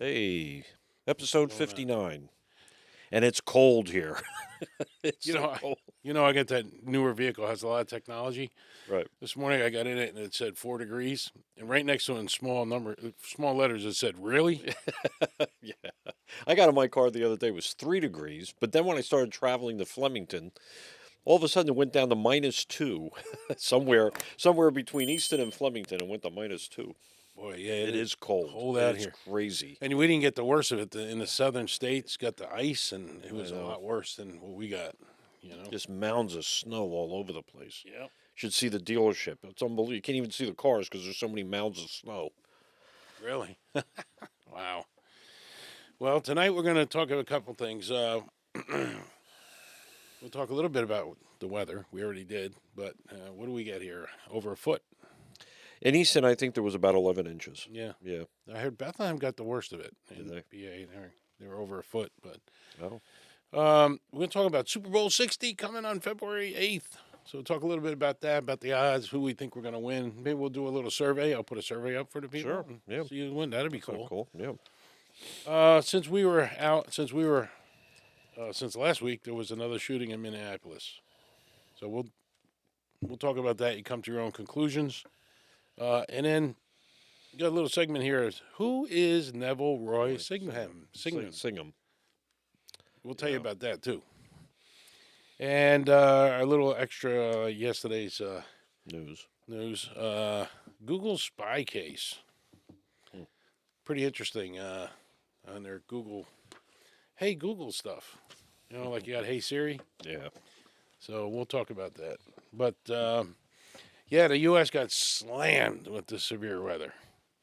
Hey, episode Going on? 59. And it's cold here. It's You so know, I, cold. I got that newer vehicle has a lot of technology. Right. This morning I got in it and it said 4 degrees, and right next to it in small letters it said "Really." Yeah. I got in my car the other day, it was 3 degrees. But then when I started traveling to Flemington, all of a sudden it went down to -2. somewhere between Easton and Flemington, it went to -2. Boy, yeah, it It is is cold. cold out It's here, crazy. and we didn't get the worst of it. In the southern states, got the ice, and it I was a know. lot worse than what we got. Just mounds of snow all over the place. Yep. Should see the dealership. It's unbelievable. You can't even see the cars because there's so many mounds of snow. Really? Wow. Well, tonight we're going to talk about a couple things. We'll talk a little bit about the weather. We already did, but what do we get here? Over a foot. In Easton, I think there was about 11 inches. Yeah. Yeah. I heard Bethlehem got the worst of it Did in they? BA. They were over a foot, but Oh. we're going to talk about Super Bowl 60 coming on February 8th. So we'll talk a little bit about that, about the odds, who we think we're going to win. Maybe we'll do a little survey. I'll put a survey up for the people. Sure. And Yeah. see who win. That'd be So cool. cool. Yeah. Since last week, there was another shooting in Minneapolis. So we'll talk about that. You come to your own conclusions. And then you got a little segment here. Who is Neville Roy Singham? Singham. We'll tell you Yeah. about that too. And a little extra yesterday's News. news. Google spy case. Hmm. Pretty interesting on their Google. Hey Google stuff. Like you got Hey Siri. Yeah. So we'll talk about that. But yeah, the U.S. got slammed with the severe weather.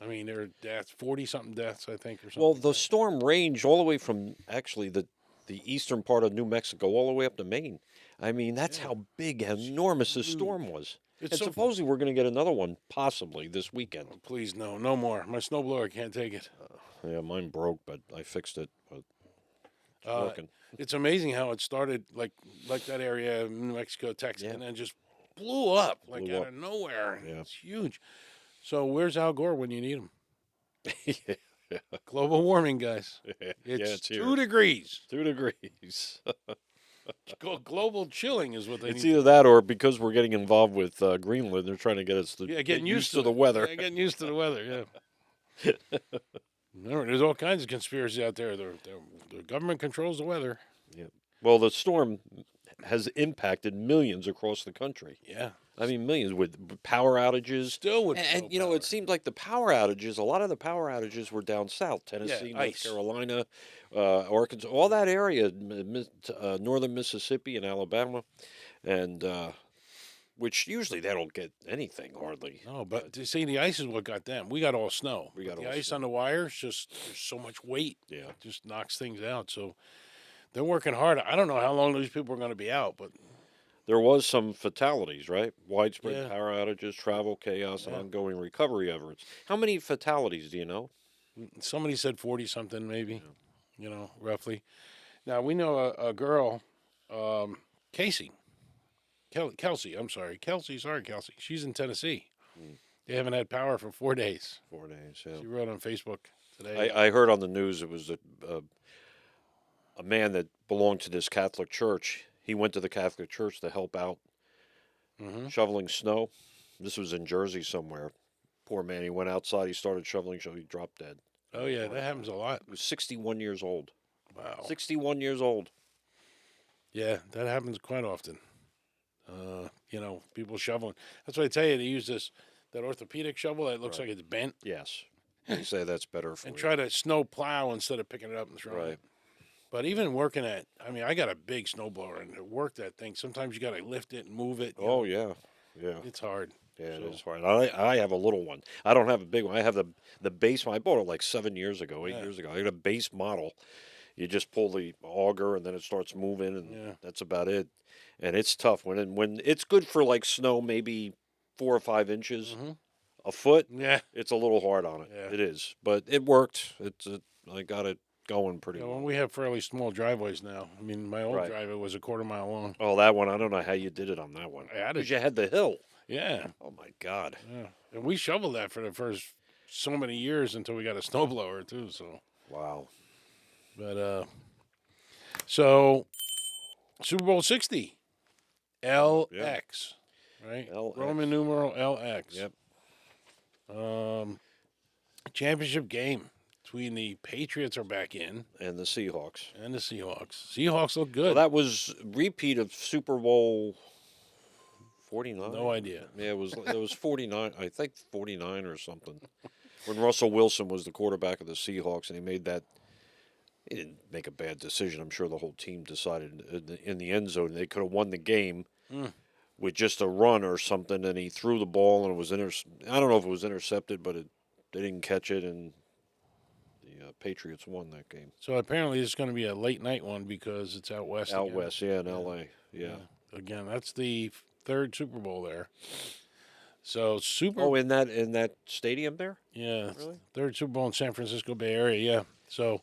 I mean, there are deaths, 40-something deaths, I think, or something. Well, like the that. storm ranged all the way from actually the eastern part of New Mexico all the way up to Maine. I mean, that's Yeah. how big, It's enormous this huge. storm was. It's And so. supposedly we're going to get another one possibly this weekend. Oh, please, no, no more. My snowblower can't take it. Yeah, mine broke, but I fixed it. But it's Uh, working. it's amazing how it started, like that area of New Mexico, Texas, Yeah. and then just blew up like Blew out up. of nowhere. Yeah. It's huge. So where's Al Gore when you need him? Yeah. Global warming, guys. Yeah, It's it's here. 2 degrees. 2 degrees. Global chilling is what they It's need. either that or because we're getting involved with Greenland, they're trying to get us to Yeah, get getting used to the it. weather. Yeah, getting used to the weather. Yeah. Remember, there's all kinds of conspiracies out there. The government controls the weather. Yeah. Well, the storm has impacted millions across the country. Yeah. I mean, millions with power outages. Still with And, no you know, power. it seemed like the power outages, a lot of the power outages were down south, Tennessee, North ice. Carolina, Arkansas, all that area, northern Mississippi and Alabama, and which usually they don't get anything hardly. No, but you see, the ice is what got them. We got all snow. We got the all ice snow. on the wires. Just there's so much weight. Yeah. It just knocks things out. So they're working hard. I don't know how long these people are going to be out, but There was some fatalities, right? Widespread Yeah. power outages, travel chaos, and Yeah. ongoing recovery efforts. How many fatalities do you know? somebody said 40 something, maybe. Roughly. Now we know a girl, Casey. Kelsey, I'm sorry. Sorry, Kelsey. She's in Tennessee. Mm. They haven't had power for 4 days. 4 days, yeah. She wrote on Facebook today. I heard on the news it was a man that belonged to this Catholic church. He went to the Catholic church to help out Mm-hmm. shoveling snow. This was in Jersey somewhere. Poor man, he went outside, he started shoveling, so he dropped dead. Oh, yeah, that happens a lot. He was 61 years old. Wow. 61 years old. Yeah, that happens quite often. People shoveling. That's what I tell you. They use that orthopedic shovel that looks Right. like it's bent Yes. They say that's better for and you. try to snow plow instead of picking it up and throwing Right. it. But even working I got a big snowblower and to work that thing, sometimes you got to lift it and move it. Oh, yeah. Yeah. It's hard. Yeah, it So- is hard. I have a little one. I don't have a big one. I have the base one. I bought it like 7 years ago, 8 years ago. I got a base model. You just pull the auger and then it starts moving, and Yeah. that's about it. And it's tough when it's good for like snow, maybe 4 or 5 inches, Mhm. a foot. Yeah. It's a little hard on it. Yeah. It is, but it worked. I got it going pretty When well. we have fairly small driveways now. I mean, my old Right. driveway was a quarter mile long. Oh, that one. I don't know how you did it on that one. I had Because it. you had the hill. Yeah. Oh my God. Yeah. And we shoveled that for the first so many years until we got a snowblower too. So Wow. But so Super Bowl 60, Yeah. LX, right? LX. Roman numeral LX. Yep. Um, championship game between the Patriots are back in And the Seahawks. and the Seahawks. Seahawks look Well, good. that was repeat of Super Bowl 49. No idea. Yeah, it was 49. I think 49 or something. When Russell Wilson was the quarterback of the Seahawks, and he made that. He didn't make a bad decision. I'm sure the whole team decided in the end zone they could have won the game Mm. with just a run or something, and he threw the ball and it was I don't know if it was intercepted, but they didn't catch it, and the Patriots won that game. So apparently it's going to be a late night one because it's out west. Out again. west, yeah, in L.A. Yeah. Again, that's the third Super Bowl there. So Oh, in that stadium there? yeah, Really? third Super Bowl in San Francisco Bay Area. Yeah. So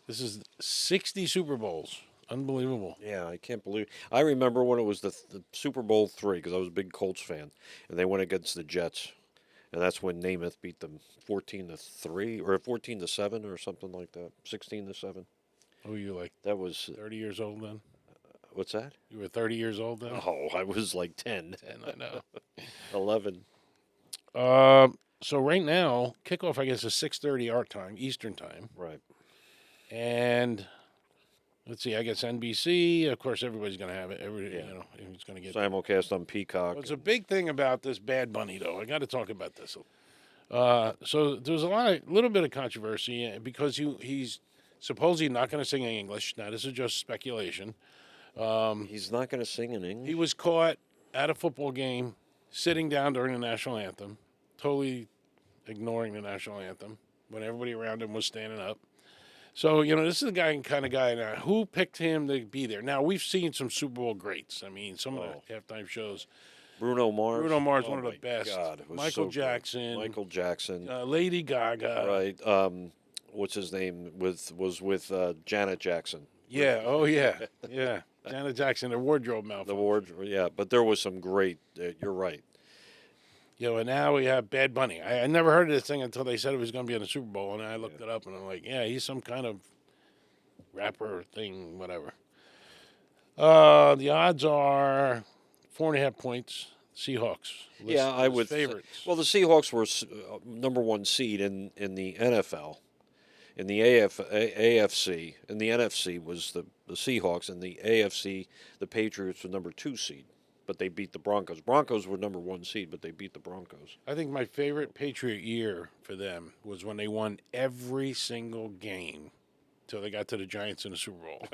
this is 60 Super Bowls. Unbelievable. Yeah, I can't believe. I remember when it was the Super Bowl III because I was a big Colts fan, and they went against the Jets, and that's when Namath beat them 14-3 or 14-7 or something like that, 16-7. Who are you, like That was 30 years old then? what's that? You were 30 years old then? Oh, I was like 10, And I know. 11. So right now, kickoff I guess is 6:30 our time, Eastern time, Right. and let's see, I guess NBC. Of course, everybody's going to have it. Yeah. It's going to get. Simulcast on Peacock. What's a big thing about this Bad Bunny though? I got to talk about this. So there's little bit of controversy because he's supposedly not going to sing in English. Now this is just speculation. He's not going to sing in English. He was caught at a football game sitting down during the national anthem, totally ignoring the national anthem when everybody around him was standing up. So, this is the kind of guy now. Who picked him to be there? Now, we've seen some Super Bowl greats. I mean, some of the halftime shows. Bruno Mars. Bruno Mars, Oh one of the my best. God, it was Michael so good. Jackson. Michael Jackson. Lady Gaga. Right. What's his name? Was with Janet Jackson. Yeah. Oh, yeah. Yeah. Janet Jackson, the wardrobe malfunction. The ward. Yeah, but there was some great. You're right. And now we have Bad Bunny. I never heard of this thing until they said it was going to be in the Super Bowl, and I looked it up, and I'm like, yeah, he's some kind of rapper thing, whatever. The odds are 4.5 points. Seahawks. Yeah, I would. Favorites. Well, the Seahawks were number one seed in the NFL. In the AFC, in the NFC was the Seahawks, and the AFC, the Patriots were number 2 seed, but they beat the Broncos. Broncos were number 1 seed, but they beat the Broncos. I think my favorite Patriot year for them was when they won every single game till they got to the Giants in the Super Bowl.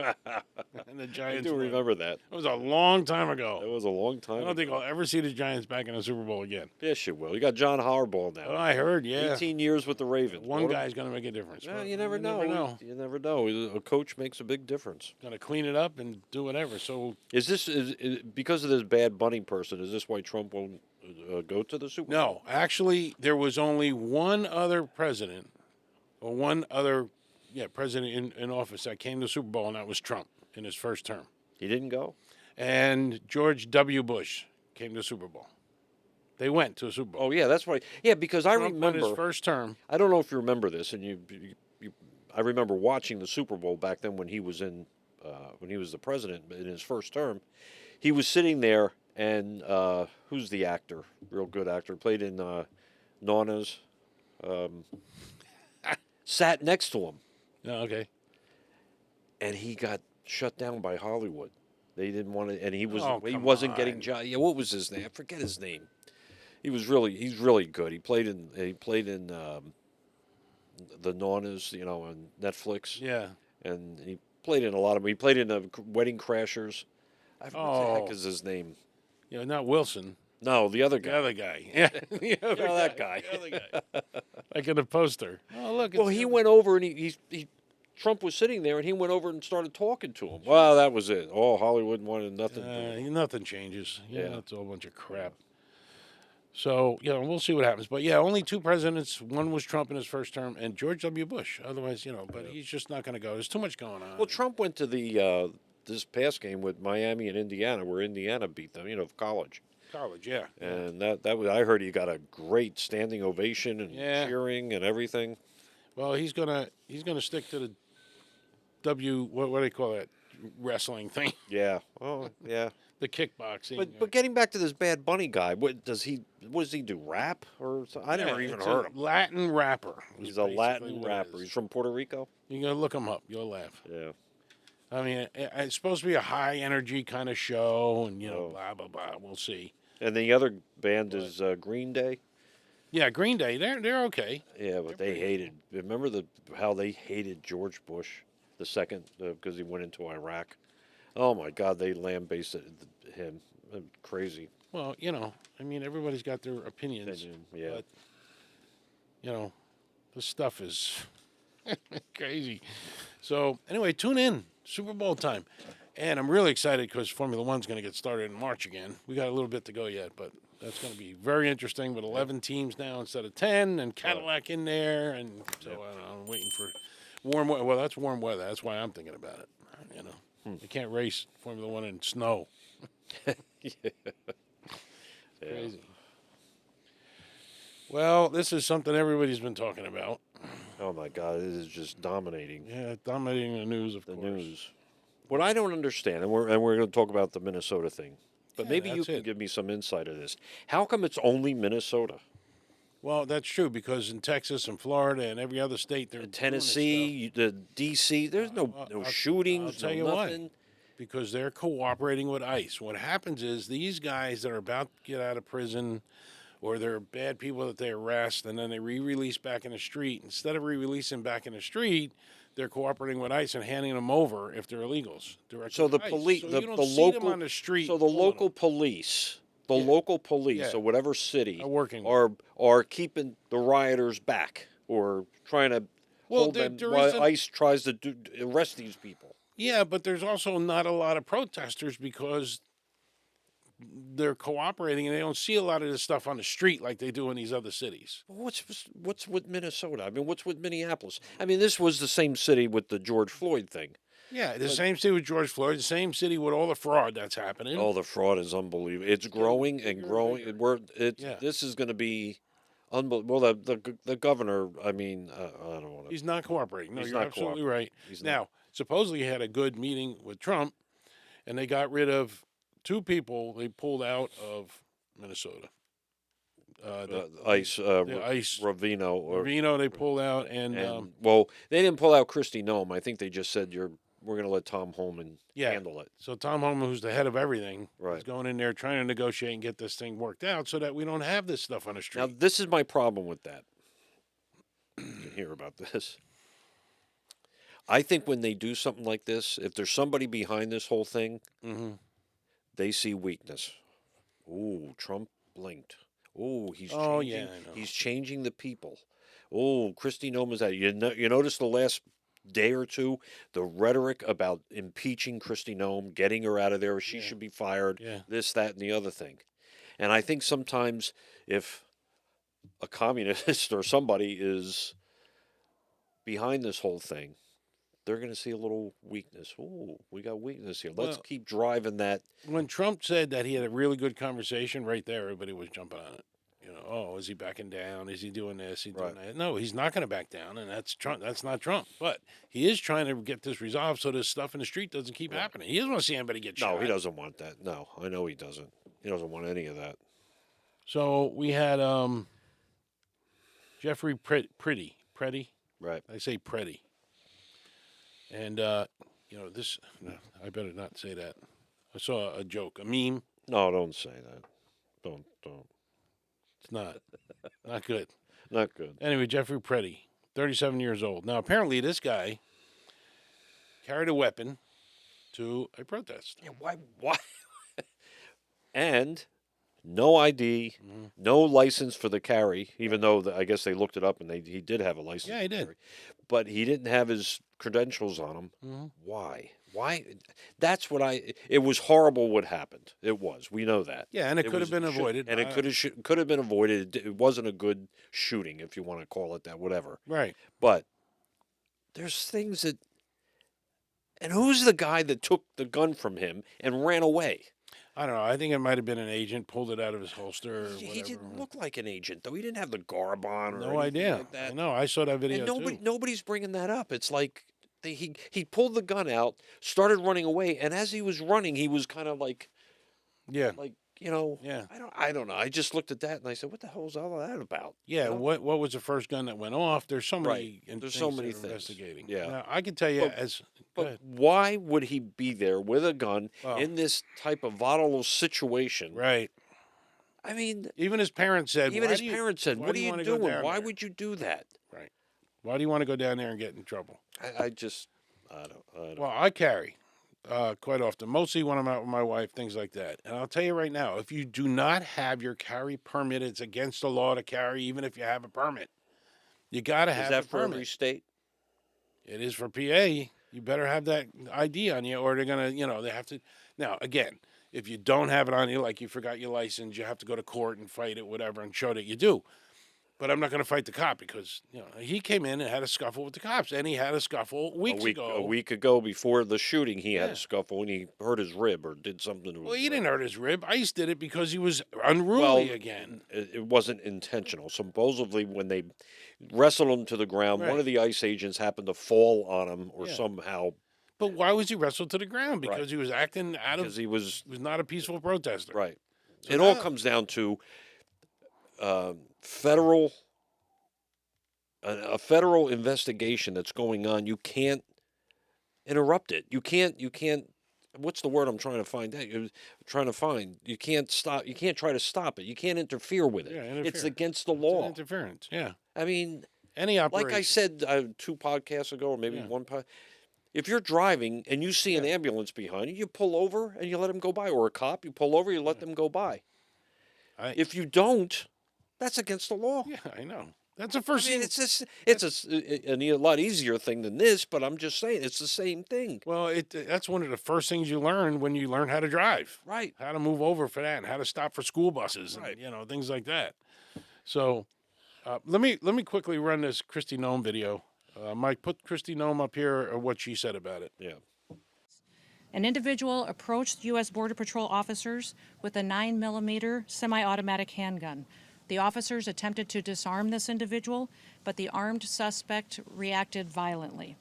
And the I Giants do won. remember that. It was a long time That ago. was a long time I don't think ago. I'll ever see the Giants back in the Super Bowl again. Yes, you will. You got John Harbaugh now. Oh, I heard, yeah. 18 years with the Ravens. One What a- guy's going to make a difference. Well, but you never know. You never know. A coach makes a big difference. Going to clean it up and do whatever. So, Is because of this Bad Bunny person? Is this why Trump won't go to the Super Bowl? no, actually, there was only one other president, or one other, president in office that came to the Super Bowl, and that was Trump in his first term. He didn't go. And George W. Bush came to the Super Bowl. They went to a Super Bowl. Oh yeah, that's right. Yeah, because I Trump won remember. his first term. I don't know if you remember this, and I remember watching the Super Bowl back then when he was when he was the president in his first term. He was sitting there, and who's the actor? Real good actor, played in Nanas. Sat next to him, Oh, okay. and he got shut down by Hollywood. They didn't want to, and he Oh, wasn't come getting on. job. Yeah, what was his name? I forget his name. He's really good. He played in the Nanas, on Netflix. Yeah. And he played in a lot of them. He played in Wedding Crashers. What the heck Oh. is his name? Not Wilson. No, the other The guy. other guy. Yeah. The other that guy. The other guy. Like in the poster. Oh, look. Well, it's he the- went over and he Trump was sitting there and he went over and started talking to him. Well, that was it. Oh, Hollywood wanted nothing. to do. Nothing changes. Yeah. It's all a bunch of crap. So, we'll see what happens. But, only two presidents. One was Trump in his first term and George W. Bush. Otherwise, but he's just not going to go. There's too much going on. Well, Trump went to the this past game with Miami and Indiana, where Indiana beat them. College. College, yeah. And that was I heard he got a great standing ovation and Yeah. cheering and everything. Well, he's gonna stick to the what do they call that wrestling thing, Yeah. Oh, yeah. the kickboxing. But getting back to this Bad Bunny guy, what does he? What does he do? Rap or I Yeah, never even it's heard a him. Latin rapper. Is He's a basically Latin what it rapper. is. He's from Puerto Rico. You gotta look him up. You'll laugh. Yeah. I mean, it's supposed to be a high energy kind of show, and Oh. blah blah blah. We'll see. And the other band But is Green Day. yeah, Green Day, they're okay. Yeah, but They're they pretty hated. Remember how they hated George Bush the second because he went into Iraq. Oh my God, they lambasted him. Crazy. Well, I mean, everybody's got their opinions, Yeah. but this stuff is crazy. So anyway, tune in Super Bowl time, and I'm really excited because Formula One's going to get started in March again. We got a little bit to go yet, but that's going to be very interesting with 11 teams now instead of 10, and Cadillac in there, and so I don't know, I'm waiting for warm weather. Well, that's warm weather. That's why I'm thinking about it. They can't race Formula One in snow. Yeah. Crazy. Well, this is something everybody's been talking about. Oh my God, it is just dominating Yeah, dominating the news, of the course. news. What I don't understand, and we're going to talk about the Minnesota thing, but Yeah, maybe you that's can it. give me some insight of this. How come it's only Minnesota? Well, that's true because in Texas and Florida and every other state, they're doing this stuff. Tennessee, the D.C. There's no I'll shootings, tell no you nothing. why. Because they're cooperating with ICE. What happens is these guys that are about to get out of prison, or they're bad people that they arrest and then they re-release back in the street. Instead of re-releasing back in the street, they're cooperating with ICE and handing them over if they're illegals. So the to ICE. police, So the you don't the see them local, on the street. so the pulling local them. police, the Yeah. local police Yeah. of whatever city Are working. are keeping the rioters back or trying to Well, hold them there while isn't. ICE tries to arrest these people. Yeah, but there's also not a lot of protesters because they're cooperating and they don't see a lot of this stuff on the street like they do in these other cities. What's with Minnesota? I mean, what's with Minneapolis? I mean, this was the same city with the George Floyd thing. Yeah, the same city with George Floyd, the same city with all the fraud that's happening. Oh, the fraud is unbelievable. It's growing and bigger and growing. bigger. Yeah. This is going to be unbelievable. Well, the governor. I mean, I don't want to. He's not cooperating. No, He's you're not absolutely cooperating. right. He's Now, supposedly he had a good meeting with Trump, and they got rid of two people they pulled out of Minnesota. ICE, The ICE Ravino, Reno they pulled out, and well, they didn't pull out Christy Nome. I think they just said we're going to let Tom Holman yeah. handle it. So Tom Homan, who's the head of everything, Right. is going in there trying to negotiate and get this thing worked out so that we don't have this stuff on the street. Now, this is my problem with that. You can hear about this. I think when they do something like this, if there's somebody behind this whole thing, Mm-hmm. they see weakness. Ooh, Trump blinked. Ooh, he's Oh, changing. yeah, I know. He's changing the people. Oh, Christy Nome is that. You notice the last day or two, the rhetoric about impeaching Christy Nome, getting her out of there, she should be fired, Yeah. this, that, and the other thing. And I think sometimes if a communist or somebody is behind this whole thing, they're going to see a little weakness. Ooh, we got weakness here. Let's Well- keep driving that. When Trump said that he had a really good conversation, right there, everybody was jumping on it. Oh, is he backing down? Is he doing this? Is he doing Right. that? No, he's not going to back down, and that's Trump. That's not Trump. But he is trying to get this resolved so this stuff in the street doesn't keep happening. He doesn't want to see anybody get shot. No, he doesn't want that. No, I know he doesn't. He doesn't want any of that. So we had Jeffrey Pretty. Right. I say Pretty. And this. No, I better not say that. I saw a joke, a meme. No, don't say that. Don't. It's not good. Not good. Anyway, Jeffrey Pretty, 37 years old. Now, apparently, this guy carried a weapon to a protest. Yeah, why? Why? And no ID, Mm-hmm. no license for the carry. Even though I guess they looked it up and he did have a license. Yeah, he to did. carry. But he didn't have his credentials on him. Mm-hmm. Why? Why? That's what It was horrible what happened. It was. We know that. Yeah, and it could was- have been should- avoided. and it could have been avoided. It wasn't a good shooting, if you want to call it that. Whatever. Right. But there's things that. And who's the guy that took the gun from him and ran away? I don't know. I think it might have been an agent pulled it out of his holster or He whatever. didn't look like an agent, though. He didn't have the garb on or No anything idea. like I that. know. I saw that And video too. nobody's bringing that up. It's like he pulled the gun out, started running away, and as he was running, he was kind of Yeah. like Yeah. I don't know. I just looked at that and I said, "What the hell is all of that about?" Yeah. What was the first gun that went off? There's so Right. many There's so things many they're things. investigating. Yeah. Now, I can tell you But as. Go but ahead. why would he be there with a gun Well, in this type of volatile situation? right. I mean, Even his parents said, even his parents said, why "What do are you you want to go doing? down Why there? would you do that?" Right. Why do you want to go down there and get in trouble? I just I don't. Well, I carry quite often, mostly when I'm out with my wife, things like that. And I'll tell you right now, if you do not have your carry permit, it's against the law to carry, even if you have a permit. You got to Is have that a for every permit. state? It is for PA. You better have that ID on you, or they're gonna, they have to. Now, again, if you don't have it on you, like you forgot your license, you have to go to court and fight it, whatever, and show that you do. But I'm not going to fight the cop because he came in and had a scuffle with the cops, and he had a scuffle weeks A ago. week ago, before the shooting, he had Yeah. a scuffle and he hurt his rib or did something to Well, his he rib. didn't hurt his rib. ICE did it because he was unruly Well, again. it wasn't intentional. Supposedly, when they wrestled him to the ground, one Right. of the ICE agents happened to fall on him or Yeah. somehow But why was he wrestled to the ground? Right. Because he was acting out of. because he was He was not a peaceful protester. right. So It all now- comes down to federal a federal investigation that's going on. You can't interrupt it. You can't. What's the word I'm trying to find out? Trying to find. You can't stop. You can't try to stop it. You can't interfere with it. Yeah, It's interfere. against the It's law. interference. Yeah. I mean, Any operation. like I said 2 podcasts ago, or maybe Yeah. one pod. If you're driving and you see an Yeah. ambulance behind you, you pull over and you let them go by, or a cop, you pull over, you let them go by. If you don't, that's against the law. Yeah, I know. That's the I first mean, thing. it's just a lot easier thing than this, but I'm just saying it's the same thing. Well, that's one of the first things you learn when you learn how to drive. Right. How to move over for that, and how to stop for school buses, Right. and things like that. So, let me quickly run this Christy Nome video. Mike, put Christy Nome up here or what she said about it. Yeah. An individual approached U.S. Border Patrol officers with a 9mm semi-automatic handgun. The officers attempted to disarm this individual, but the armed suspect reacted violently.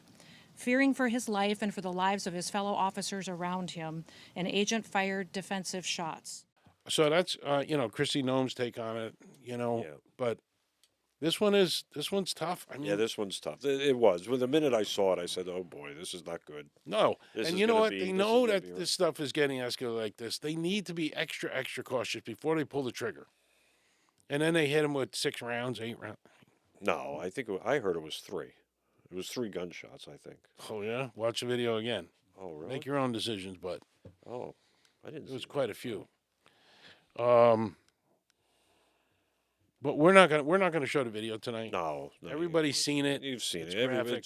Fearing for his life and for the lives of his fellow officers around him, an agent fired defensive shots. So that's Christy Nome's take on it. Yeah. But this one's tough. I mean, Yeah, this one's tough. It was. Well, the minute I saw it, I said, "Oh boy, this is not good." no. This And is you know gonna what? be- They this is know gonna that be this stuff is getting escalated like this. They need to be extra, extra cautious before they pull the trigger. And then they hit him with 6 rounds, 8 rounds. No, I think I heard it was 3. It was 3 gunshots, I think. Oh, yeah? Watch the video again. Oh, really? Make your own decisions, but Oh, I didn't. it was see quite a few. But we're not gonna show the video tonight. No, no. Everybody's seen it. You've seen It's it. graphic.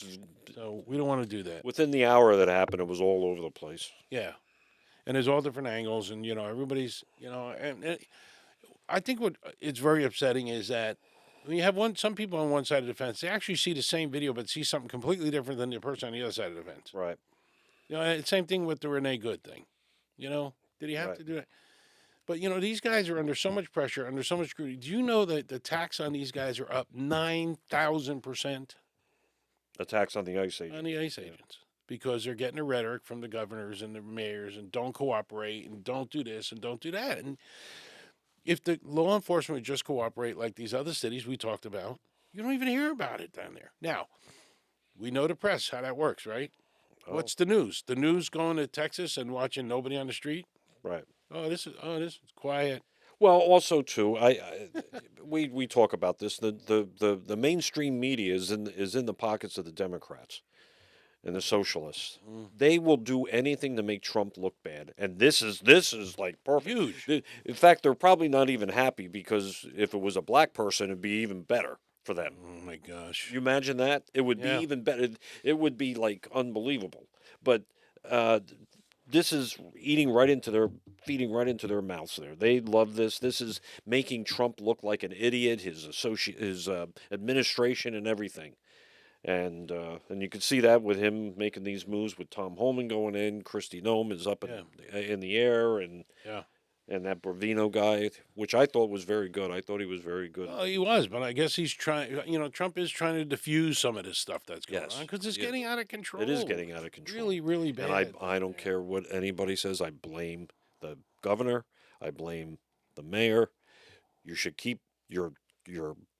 So we don't want to do that. Within the hour that happened, it was all over the place. Yeah. And there's all different angles, and everybody's, and I think what it's very upsetting is that when you have some people on one side of the fence, they actually see the same video but see something completely different than the person on the other side of the fence. Right. And same thing with the Renee Good thing. Did he have Right. to do that? But these guys are under so much pressure, under so much scrutiny. Do you know that the tax on these guys are up 9,000% Attacks on the ICE agent. on the ICE agents? Because they're getting the rhetoric from the governors and the mayors and don't cooperate and don't do this and don't do that. And if the law enforcement would just cooperate like these other cities we talked about, you don't even hear about it down there. Now, we know the press, how that works, right? Oh. What's the news? The news going to Texas and watching nobody on the street? Right. This is quiet. Well, also too, we talk about this. The mainstream media is in the pockets of the Democrats and the socialists. They will do anything to make Trump look bad, and this is like perfect. Huge. In fact, they're probably not even happy because if it was a black person, it'd be even better for them. Oh my gosh. You imagine that? It would Yeah. be even better. It would be like unbelievable. But this is feeding right into their mouths. There, they love this. This is making Trump look like an idiot. His administration and everything. And you can see that with him making these moves with Tom Homan going in. Christy Nome is up in the air, and Yeah. And that Bravino guy, which I thought was very good. I thought he was very good. Well, he was, but I guess he's trying. Trump is trying to diffuse some of this stuff that's going on Yes, because it's he is. getting out of control. It is getting out of control. Really, really And bad. I don't care what anybody says. I blame the governor. I blame the mayor. You should keep your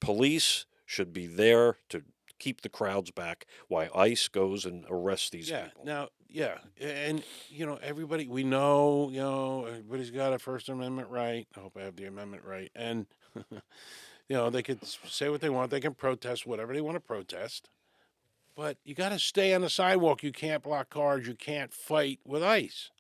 police should be there to keep the crowds back while ICE goes and arrests these Yeah. people. Now, yeah, and everybody we know, everybody's got a First Amendment right. I hope I have the amendment right, and they could say what they want. They can protest whatever they want to protest, but you got to stay on the sidewalk. You can't block cars. You can't fight with ICE.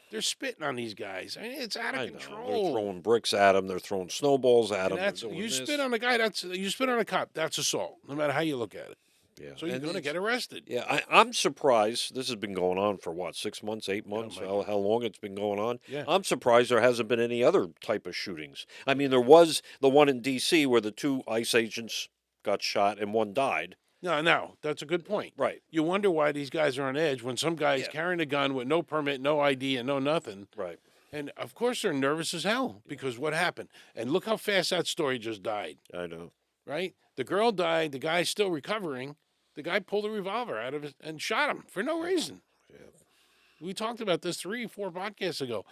They're spitting on these guys. I mean, it's out of I know. control. They're throwing bricks at them. They're throwing snowballs at And them. that's you spit on a guy. You spit on a cop. That's assault, no matter how you look at it. Yeah. So you're going to get arrested. Yeah, I'm surprised. This has been going on for what, 6 months, 8 months? my How long it's been going on? Yeah. I'm surprised there hasn't been any other type of shootings. I mean, there was the one in D.C. where the 2 ICE agents got shot and 1 died. No, that's a good point. Right. You wonder why these guys are on edge when some guy's Yeah. carrying a gun with no permit, no ID, and no nothing. Right. And of course they're nervous as hell because what happened? And look how fast that story just died. I know. Right? The girl died. The guy's still recovering. The guy pulled a revolver out of it and shot him for no reason. Yeah. We talked about this 3 or 4 podcasts ago.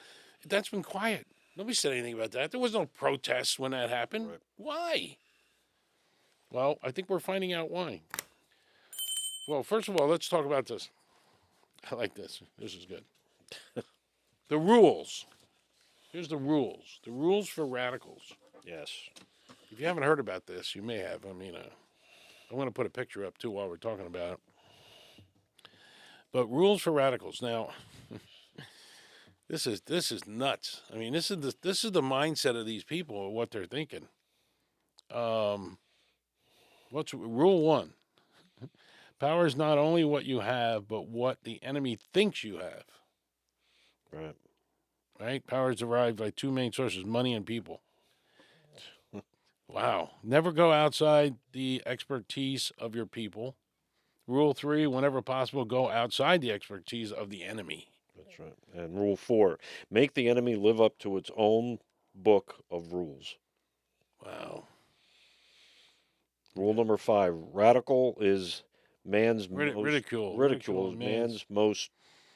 That's been quiet. Nobody said anything about that. There was no protests when that happened. Right. Why? Well, I think we're finding out why. Well, first of all, let's talk about this. I like this. This is good. The rules. Here's the rules. The rules for radicals. Yes. If you haven't heard about this, you may have. I mean, I'm going to put a picture up too while we're talking about it. But rules for radicals. Now, this is nuts. I mean, this is the mindset of these people, what they're thinking. What's rule 1? Power is not only what you have, but what the enemy thinks you have. Right. Right? Power is derived by 2 main sources: money and people. Wow. Never go outside the expertise of your people. Rule 3, whenever possible, go outside the expertise of the enemy. That's right. And rule 4, make the enemy live up to its own book of rules. Wow. Rule number 5, radical is man's Ridicule. ridicule is man's most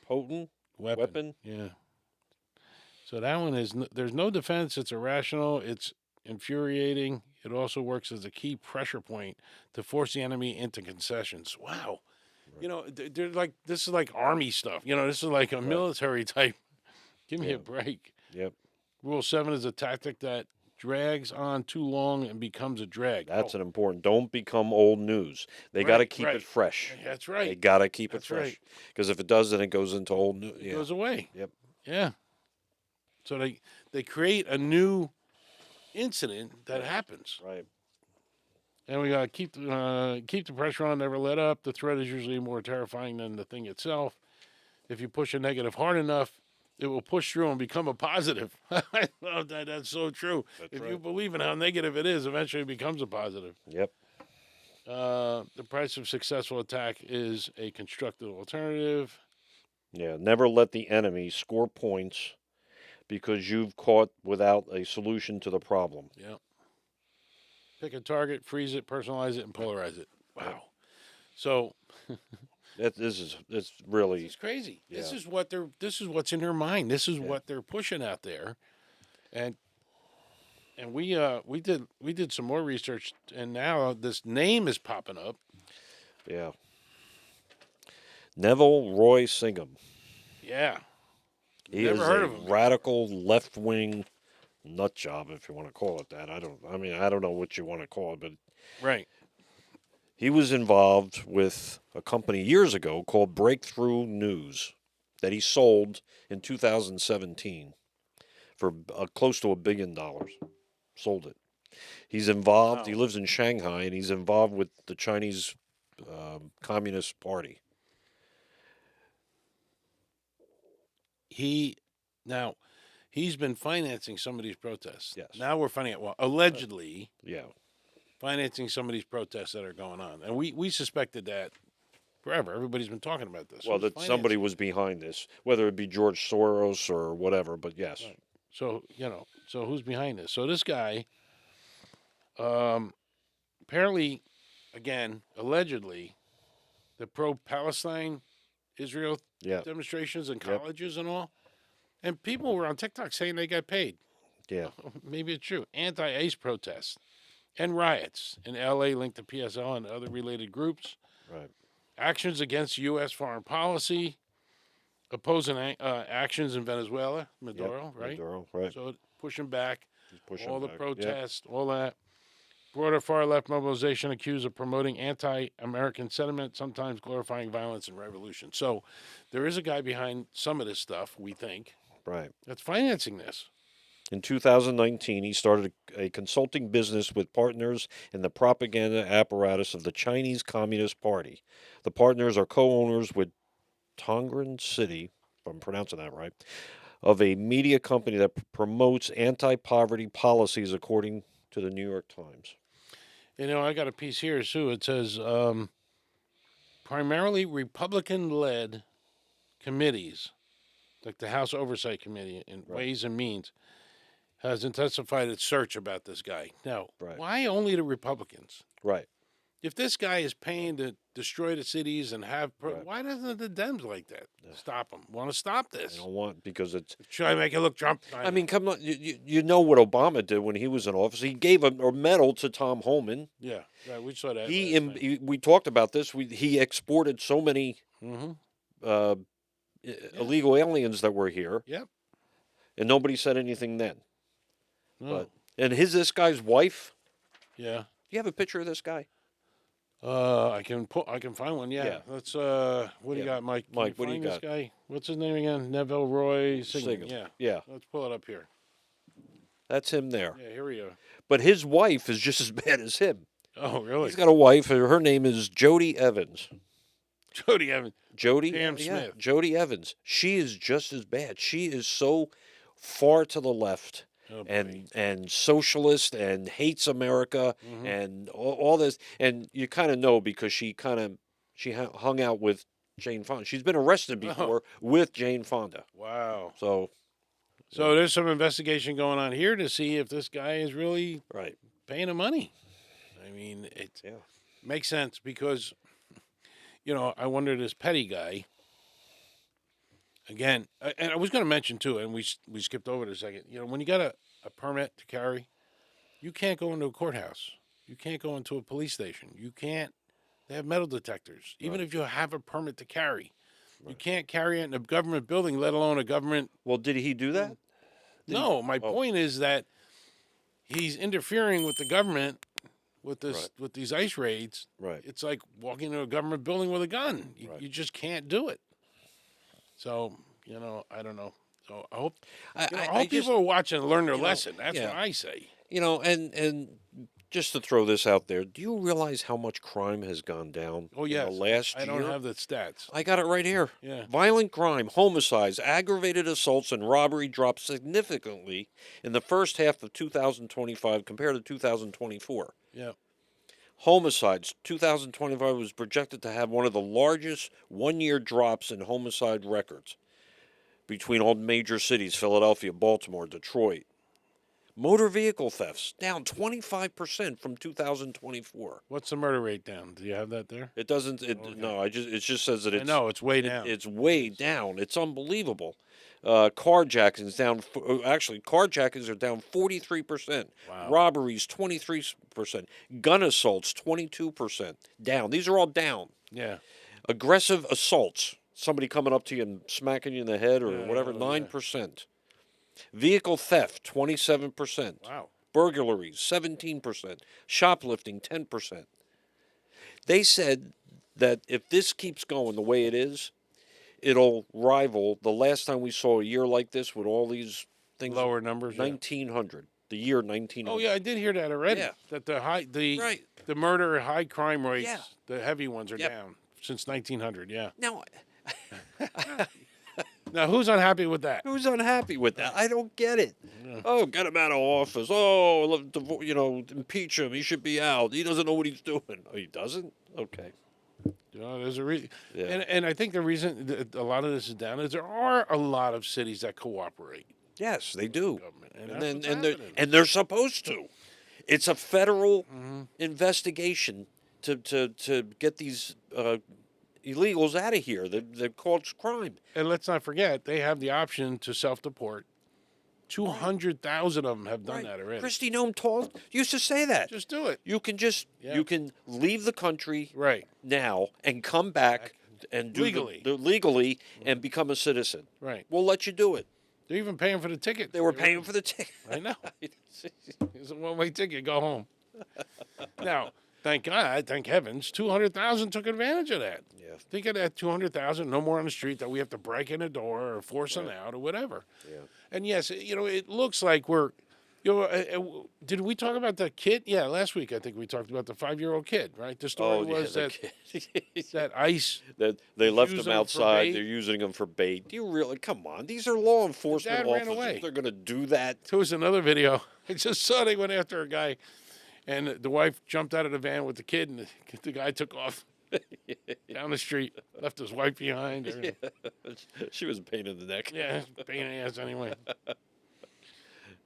potent weapon. Yeah. So that one is, there's no defense. It's irrational. It's infuriating. It also works as a key pressure point to force the enemy into concessions. Wow. Right. They're like, this is like army stuff. This is like a military type. Give me a break. Yep. Rule 7 is a tactic that drags on too long and becomes a drag. That's an important. Don't become old news. They got to keep it fresh. That's right. They got to keep it That's fresh. right. Because if it does, then it goes into old news. It goes away. Yep. Yeah. So they create a new incident that happens. Right. And we got to keep the pressure on, never let up. The threat is usually more terrifying than the thing itself. If you push a negative hard enough, it will push through and become a positive. I love that. That's so true. If you believe in how negative it is, eventually it becomes a positive. Yep. The price of successful attack is a constructive alternative. Yeah. Never let the enemy score points because you've caught without a solution to the problem. Yeah. Pick a target, freeze it, personalize it, and polarize it. Wow. So It's really it's crazy. Yeah. This is what's in their mind. This is what they're pushing out there. And we did some more research, and now this name is popping up. Yeah. Neville Roy Singham. Yeah. He Never is heard a of him. radical left-wing nut job, if you want to call it that. I don't know what you want to call it, but Right. he was involved with a company years ago called Breakthrough News that he sold in 2017 for close to $1 billion. Sold it. He's involved. Wow. He lives in Shanghai, and he's involved with the Chinese Communist Party. He's been financing some of these protests. Yes. Now we're finding out, allegedly Yeah. financing some of these protests that are going on. And we suspected that forever. Everybody's been talking about this. Well, Who's that somebody financing? was behind this, whether it be George Soros or whatever. But yes, Right. So so who's behind this? So this guy, um, apparently, again, allegedly, the pro-Palestine Israel Yeah. demonstrations in Yep. colleges and all, and people were on TikTok saying they got paid. Yeah. Maybe it's true. Anti-ICE protests and riots in L.A. linked to PSL and other related groups. Right. Actions against U.S. foreign policy, opposing actions in Venezuela, Yep. Maduro, right? Maduro. Right. So pushing back, He's pushing all the back. Yep. protests, all that. Broader far left mobilization accused of promoting anti American sentiment, sometimes glorifying violence and revolution. So there is a guy behind some of this stuff, we think, Right. that's financing this. In 2019, he started a consulting business with partners in the propaganda apparatus of the Chinese Communist Party. The partners are co-owners with Tongren City, if I'm pronouncing that right, of a media company that promotes anti-poverty policies, according to the New York Times. I got a piece here, too. It says primarily Republican led committees, like the House Oversight Committee and Right. Ways and Means, has intensified its search about this guy. Now, Right. why only the Republicans? Right. If this guy is paying to destroy the cities and have, Right. why doesn't the Dems like that stop him? Want to stop I this? don't want because it's. Should I make it look Trump? I mean, come on. You know what Obama did when he was in office? He gave a medal to Tom Homan. Yeah, right. We saw that. We talked about this. He exported so many Mm-hmm. uh, illegal aliens that were here, Yep. and nobody said anything then. No. But and this guy's wife. Yeah. Do you have a picture of this guy? I can find one. Yeah. Yeah. Let's. What do you Yeah. got, Mike? Can Mike, what do you find this got? guy? What's his name again? Neville Roy Sigmund. Siegel. Yeah. Yeah, Let's pull it up here. that's him there. Yeah. Here we go. But his wife is just as bad as him. Oh, really? He's got a wife. Her name is Jody Evans. Jody Evans. Jody. Pam Yeah, Smith. Jody Evans. She is just as bad. She is so far to the left. Oh, And socialist and hates America Mhm. and all this, and you kind of know because she hung out with Jane Fonda. She's been arrested before with Jane Fonda. Wow. So So there's some investigation going on here to see if this guy is really right, paying him money. I mean, it yeah, makes sense because, I wonder this petty guy. Again, and I was going to mention too, and we skipped over it a second. When you got a permit to carry, you can't go into a courthouse. You can't go into a police station. You can't. They have metal detectors. Even if you have a permit to carry, you can't carry it in a government building, let alone a government. Well, did he do that? No, my point is that he's interfering with the government with this Right. with these ICE raids. Right. It's like walking into a government building with a gun. Right. You just can't do it. So, I don't know. So I hope I hope people are watching and learn their lesson. That's yeah. what I say. And just to throw this out there, do you realize how much crime has gone down? Oh, in yes. the last I year? don't have the stats. I got it right here. Yeah. Violent crime, homicides, aggravated assaults, and robbery dropped significantly in the first half of 2025 compared to 2024. Yeah. Homicides, 2025 was projected to have one of the largest one-year drops in homicide records between all major cities, Philadelphia, Baltimore, Detroit. Motor vehicle thefts down 25% from 2024. What's the murder rate down? Do you have that there? It doesn't. No. It just says that I it's. know it's way down. It's way down. It's unbelievable. Carjackings down. Actually, carjackings are down 43%. Wow. Robberies 23%. Gun assaults 22% down. These are all down. Yeah. Aggressive assaults. Somebody coming up to you and smacking you in the head or whatever. 9%. Vehicle theft 27%. Wow. Burglaries 17%. Shoplifting 10%. They said that if this keeps going the way it is, it'll rival the last time we saw a year like this with all these things. Lower numbers. 1900. The year 1900. Oh yeah, I did hear that already. Yeah. That the Right. the murder high crime rates, Yeah. the heavy ones are Yep. down since 1900. Yeah. Now, Now who's unhappy with that? who's unhappy with that? I don't get it. Oh, get him out of office. Oh, impeach him. He should be out. He doesn't know what he's doing. Oh, he doesn't? Okay. There's a reason, Yeah. and I think the reason that a lot of this is down is there are a lot of cities that cooperate. Yes, they do. government, and And that's then what's and happening. they're supposed to. It's a federal Mm-hmm. investigation to get these illegals out of here. That cause crime. And let's not forget, they have the option to self-deport. 200,000 of them have done Right. that already. Christy Nome used to say that. Just do it. You can just Yeah. you can leave the country Right. now and come back and do Legally. the legally and become a citizen. Right. We'll let you do it. They're even paying for the ticket. They were paying for the ticket. I know. It's a one-way ticket. Go home. Now, thank God, thank heavens, 200,000 took advantage of that. Yeah. Think of that 200,000, no more on the street that we have to break in a door or force them out or whatever. Yeah. And yes, it looks like we're, did we talk about the kid? Yeah, last week I think we talked about the 5-year-old kid, right? The story was the that ICE. that they left use them them for outside. bait? They're using them for bait. Do you really? Come on, these are law enforcement dad ran officers. away. They're going to do that. There was another video. I just saw they went after a guy, and the wife jumped out of the van with the kid, and the guy took off down the street, left his wife behind. She was a pain in the neck. Yeah, pain in the ass anyway.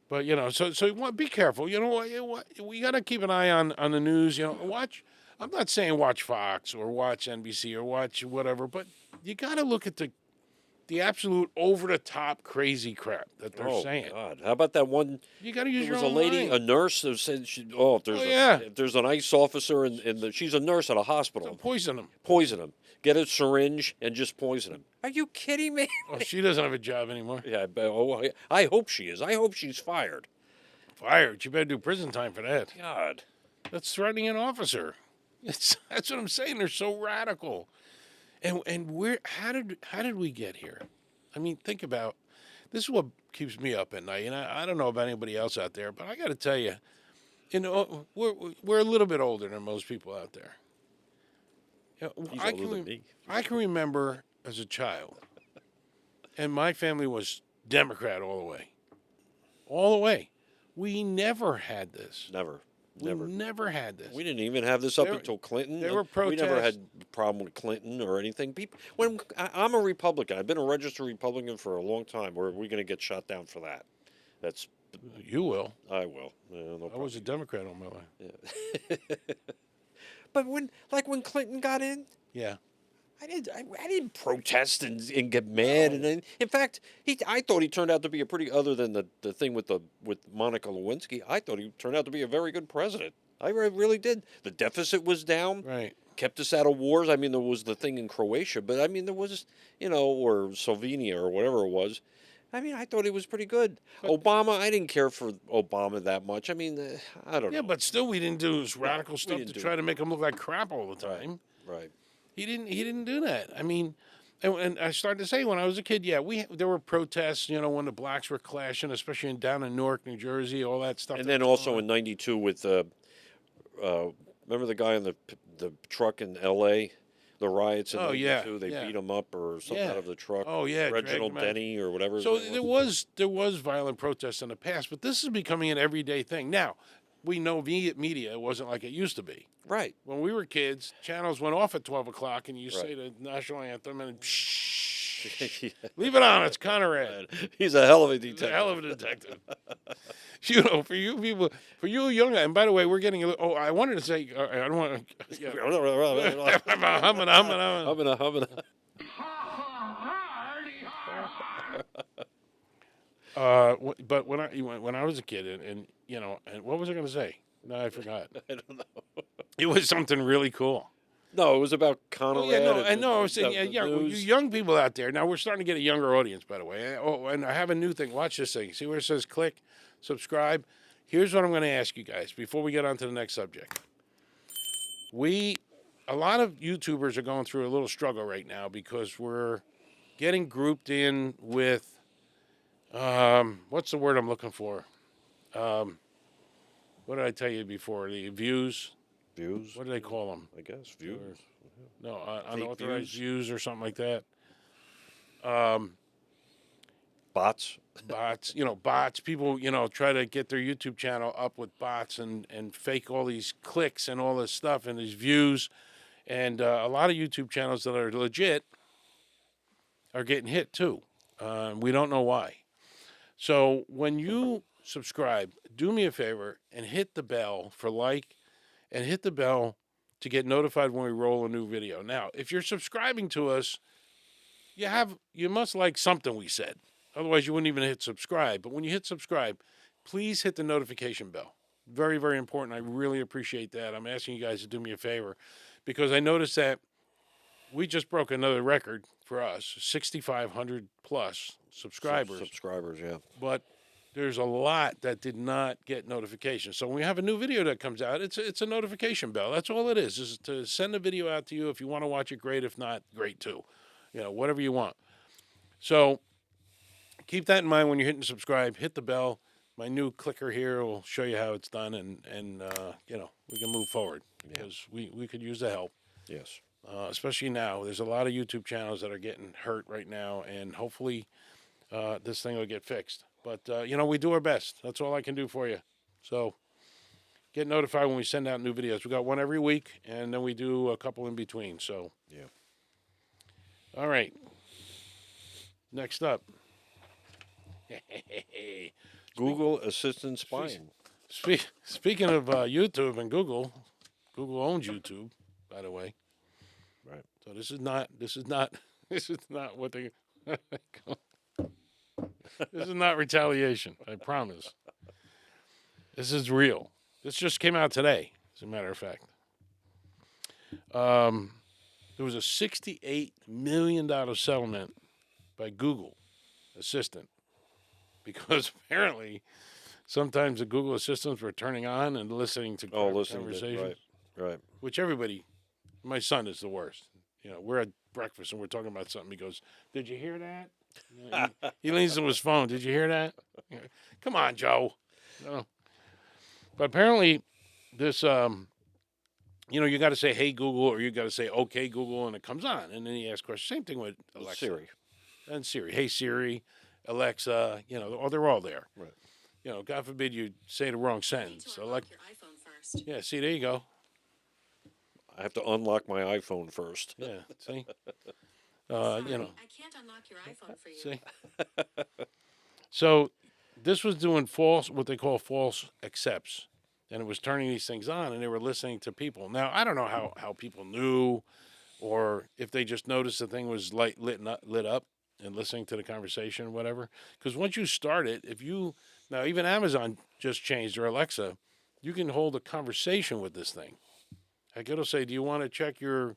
But so you want be careful. You know what? We got to keep an eye on the news. Watch. I'm not saying watch Fox or watch NBC or watch whatever, but you got to look at the absolute over the top crazy crap that they're saying. God, how about that one? You got to use There your was a own lady, mind. a nurse, who said, if there's an ICE officer she's a nurse at a hospital, Don't poison them. poison him. Get a syringe and just poison him. Are you kidding me? Oh, she doesn't have a job anymore. Yeah, I hope she is. I hope she's fired. Fired. You better do prison time for that. God. That's threatening an officer. That's what I'm saying. They're so radical. And how did we get here? I mean, think about this is what keeps me up at night. And I don't know about anybody else out there, but I got to tell you, we're a little bit older than most people out there. He's older than me. I can remember as a child, and my family was Democrat all the way. All the way. We never had this. Never. We never had this. We didn't even have this up There- until Clinton. there were We never protests. had a problem with Clinton or anything. I'm a Republican. I've been a registered Republican for a long time. We're going to get shot down for that. That's You will. I will. Yeah, no I problem. was a Democrat all my life. But when Clinton got in, Yeah. I didn't protest and get mad. And then, in fact, I thought he turned out to be other than the thing with Monica Lewinsky. I thought he turned out to be a very good president. I really did. The deficit was down. Right. Kept us out of wars. I mean, there was the thing in Croatia, but I mean, there was, or Slovenia or whatever it was. I mean, I thought he was pretty good. Obama, I didn't care for Obama that much. I mean, I don't know. Yeah, but still, we didn't do this radical we stuff didn't to do try to make him look like crap all the time. Right. He didn't do that. I mean, and I started to say when I was a kid, yeah, there were protests, when the blacks were clashing, especially down in Newark, New Jersey, all that stuff. And that then was also going in '92 with, remember the guy in the truck in L.A., the riots in Oh, yeah, '92? They yeah. beat him up or something Yeah. out of the truck. Oh, yeah, Reginald dragged him out. Denny or whatever. his So name was. there was violent protests in the past, but this is becoming an everyday thing. Now, we know media wasn't like it used to be. Right. When we were kids, channels went off at 12 o'clock, and you Right. say the national anthem, and Yeah. leave it on. It's Conrad. He's a hell of a He's detective. a hell of a detective. For you people, for you young, and by the way, we're getting a little. Oh, I wanted to say, I don't want to. Yeah. Humming. But when I was a kid, and what was I going to say? No, I forgot. I don't know. It was something really cool. No, it was about Conrad. Oh, yeah, no, and I was saying, the well, you news. young people out there. Now we're starting to get a younger audience, by the way. Oh, and I have a new thing. Watch this thing. See where it says click, subscribe. Here's what I'm going to ask you guys before we get on to the next subject. A lot of YouTubers are going through a little struggle right now because we're getting grouped in with, what's the word I'm looking for? What did I tell you before? The views. Views. What do they call them? I guess views. No, Fake unauthorized views? views or something like that. Bots. Bots, bots. People, try to get their YouTube channel up with bots and fake all these clicks and all this stuff and these views. And a lot of YouTube channels that are legit are getting hit too. We don't know why. So when you subscribe, do me a favor and hit the bell for like and hit the bell to get notified when we roll a new video. Now, if you're subscribing to us, you must like something we said. Otherwise, you wouldn't even hit subscribe. But when you hit subscribe, please hit the notification bell. Very, very important. I really appreciate that. I'm asking you guys to do me a favor because I noticed that we just broke another record for us, 6,500 plus subscribers. Subscribers, yeah. But there's a lot that did not get notifications. So when we have a new video that comes out, it's a notification bell. That's all it is to send a video out to you. If you want to watch it, great. If not, great too. Whatever you want. So keep that in mind when you're hitting subscribe. Hit the bell. My new clicker here will show you how it's done, and we can move forward because we could use the help. Yes. Especially now. There's a lot of YouTube channels that are getting hurt right now, and hopefully this thing will get fixed. But, we do our best. That's all I can do for you. So get notified when we send out new videos. We got one every week, and then we do a couple in between. So, yeah. All right. Next up. Google Assistant Spying. Speaking of YouTube and Google owns YouTube, by the way. Right. So this is not what they this is not retaliation, I promise. This is real. This just came out today, as a matter of fact. There was a $68 million settlement by Google Assistant because apparently sometimes the Google Assistants were turning on and listening to conversations. Right. Which everybody, my son is the worst. We're at breakfast and we're talking about something. He goes, "Did you hear that?" He leans to his phone. "Did you hear that?" Come on, Joe. But apparently this, you got to say, "Hey, Google," or you got to say, "Okay, Google," and it comes on. And then he asks questions. Same thing with Alexa. Siri. And Siri. "Hey, Siri, Alexa," they're all there. Right. God forbid you say the wrong sentence. So unlock your iPhone first. Yeah, see, there you go. I have to unlock my iPhone first. Yeah, see? Sorry, I can't unlock your iPhone for you. See? So this was doing what they call false accepts. And it was turning these things on, and they were listening to people. Now, I don't know how people knew or if they just noticed the thing was lit up and listening to the conversation or whatever. Because once you start it, now even Amazon just changed their Alexa. You can hold a conversation with this thing. Like it'll say, "Do you want to check your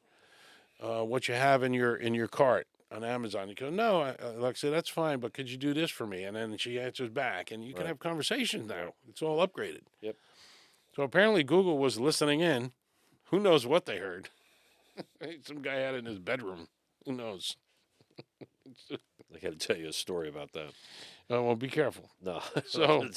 what you have in your cart on Amazon?" You go, "No, Alexa, that's fine, but could you do this for me?" And then she answers back, and you can have conversations now. It's all upgraded. Yep. So apparently Google was listening in. Who knows what they heard? Some guy had it in his bedroom. Who knows? I got to tell you a story about that. Well, be careful. No. So,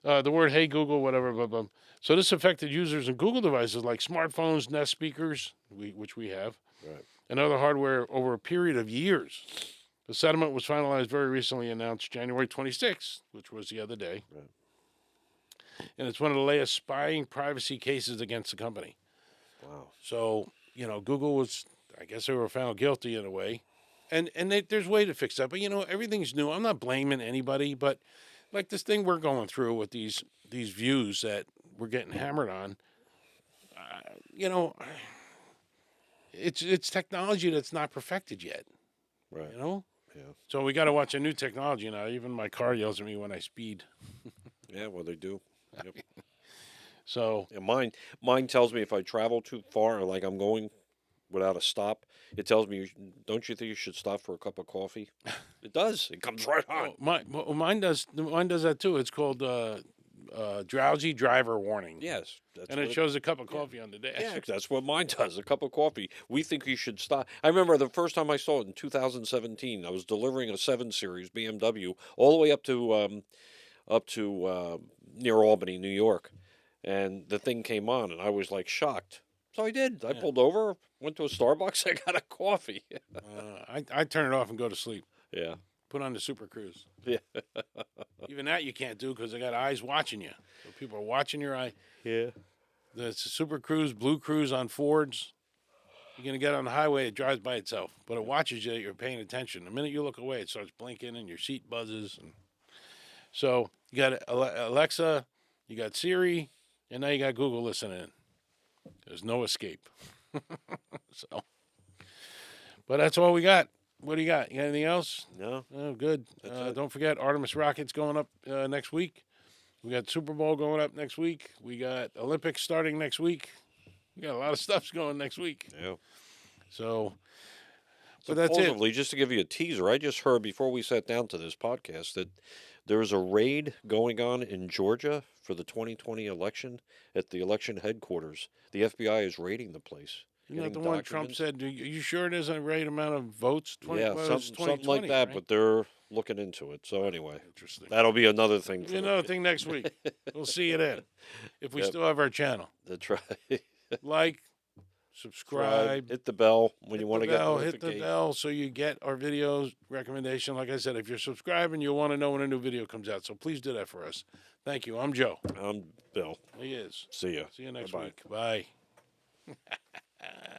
the word "Hey Google," whatever, blah, blah. So this affected users in Google devices like smartphones, Nest speakers, which we have, Right. and other hardware over a period of years. The settlement was finalized very recently, announced January 26th, which was the other day. Right. And it's one of the latest spying privacy cases against the company. Wow. So, Google was, I guess they were found guilty in a way. And there's a way to fix that. But, everything's new. I'm not blaming anybody, but like this thing we're going through with these views that we're getting hammered on, it's technology that's not perfected yet. Right. Yeah. So we got to watch a new technology now. Even my car yells at me when I speed. yeah, well, they do. Yep. So Yeah, mine tells me if I travel too far, or like I'm going without a stop, it tells me, "Don't you think you should stop for a cup of coffee?" It does. It comes right on. mine does that too. It's called drowsy driver warning. Yes. And it shows a cup of coffee on the dash. Yeah, that's what mine does. A cup of coffee. We think you should stop. I remember the first time I saw it in 2017. I was delivering a 7 Series BMW all the way up to near Albany, New York, and the thing came on, and I was like shocked. So I did. I pulled over, went to a Starbucks, I got a coffee. I turn it off and go to sleep. Yeah. Put on the Super Cruise. Yeah. Even that you can't do because they got eyes watching you. So people are watching your eye. Yeah. The Super Cruise, Blue Cruise on Fords. You're going to get on the highway, it drives by itself, but it watches you that you're paying attention. The minute you look away, it starts blinking and your seat buzzes. And so you got Alexa, you got Siri, and now you got Google listening. There's no escape. So, but that's all we got. What do you got? You got anything else? No. Oh, good. That's it. Don't forget Artemis rockets going up next week. We got Super Bowl going up next week. We got Olympics starting next week. We got a lot of stuff's going next week. Yeah. So, but that's it. Supposedly, just to give you a teaser, I just heard before we sat down to this podcast that there is a raid going on in Georgia for the 2020 election at the election headquarters. The FBI is raiding the place. Isn't that the getting one Trump documents. said? Are you sure it isn't the right amount of votes? Yeah, well, it's something 2020, like that, right? but they're looking into it. So anyway, Interesting. that'll be another thing. For Another thing next week. We'll see you then. If we Yep. still have our channel. That's right. Like, subscribe, Hit the bell when you want to get hit the notifications. bell so you get our videos recommendation. Like I said, if you're subscribing, you'll want to know when a new video comes out. So please do that for us. Thank you. I'm Joe. I'm Bill. He is. See ya. See you next Bye-bye. week. Bye.